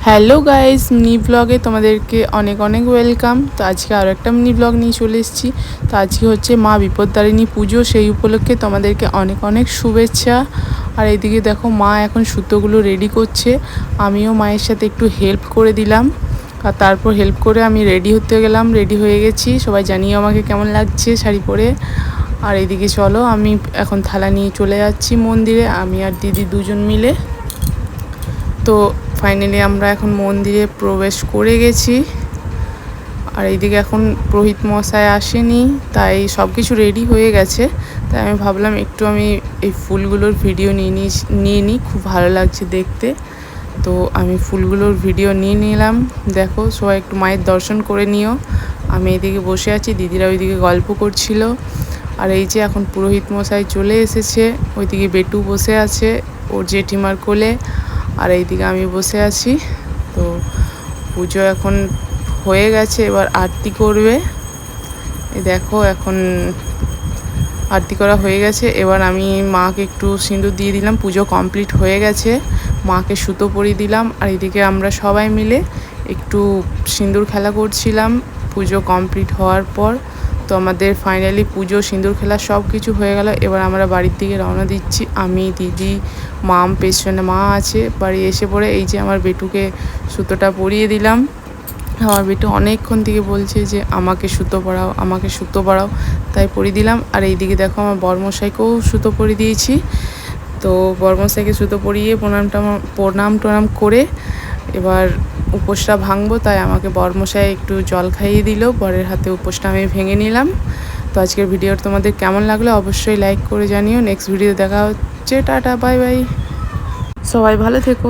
Hello guys, mini ব্লগে তোমাদেরকে অনেক অনেক ওয়েলকাম। তো আজকে আরও একটা মিনি ব্লগ নিয়ে চলে এসেছি। তো আজকে হচ্ছে মা বিপত্তারিণী পুজো, সেই উপলক্ষে তোমাদেরকে অনেক অনেক শুভেচ্ছা। আর এইদিকে দেখো মা এখন সুতোগুলো রেডি করছে, আমিও মায়ের সাথে একটু হেল্প করে দিলাম। আর তারপর হেল্প করে আমি রেডি হতে গেলাম, রেডি হয়ে গেছি। সবাই জানিয়ে আমাকে কেমন লাগছে শাড়ি পরে। আর এইদিকে চলো, আমি এখন থালা নিয়ে চলে যাচ্ছি মন্দিরে, আমি আর দিদি দুজন মিলে। তো ফাইনালি আমরা এখন মন্দিরে প্রবেশ করে গেছি। আর এইদিকে এখন পুরোহিত মশাই আসেনি, তাই সব কিছু রেডি হয়ে গেছে। তাই আমি ভাবলাম একটু আমি এই ফুলগুলোর ভিডিও নিয়ে নিই, খুব ভালো লাগছে দেখতে। তো আমি ফুলগুলোর ভিডিও নিয়ে নিলাম। দেখো, সবাই একটু মায়ের দর্শন করে নিও। আমি এইদিকে বসে আছি, দিদিরা ওইদিকে গল্প করছিল। আর এই যে এখন পুরোহিত মশাই চলে এসেছে, ওইদিকে বেটু বসে আছে ওর জেঠিমার কোলে, আর এইদিকে আমি বসে আছি। তো পুজো এখন হয়ে গেছে, এবার আরতি করবে। এই দেখো, এখন আরতি করা হয়ে গেছে। এবার আমি মাকে একটু সিঁদুর দিয়ে দিলাম, পুজো কমপ্লিট হয়ে গেছে। মাকে সুতো পরিয়ে দিলাম। আর এদিকে আমরা সবাই মিলে একটু সিঁদুর খেলা করছিলাম পুজো কমপ্লিট হওয়ার পর। তো আমাদের ফাইনালি পুজো, সিঁদুর খেলা সব কিছু হয়ে গেল। এবার আমরা বাড়ির দিকে রওনা দিচ্ছি, আমি, দিদি, মাম, পেছনে মা আছে। বাড়ি এসে পড়ে এই যে আমার বেটুকে সুতোটা পরিয়ে দিলাম। আমার বেটু অনেকক্ষণ থেকে বলছে যে আমাকে সুতো পরাও, আমাকে সুতো পরাও, তাই পরিয়ে দিলাম। আর এইদিকে দেখো, আমার বরমশাইকেও সুতো পরিয়ে দিয়েছি। তো বরমশাইকে সুতো পরিয়ে প্রণাম টনাম করে এবার উপোসটা ভাঙবো, তাই আমাকে বরমশাই একটু জল খাইয়ে দিল, বরের হাতে উপোসটা আমি ভেঙে নিলাম। তো আজকের ভিডিওটা তোমাদের কেমন লাগলো অবশ্যই লাইক করে জানিও। নেক্সট ভিডিও দেখা হচ্ছে, টাটা, বাই বাই, সবাই ভালো থেকো।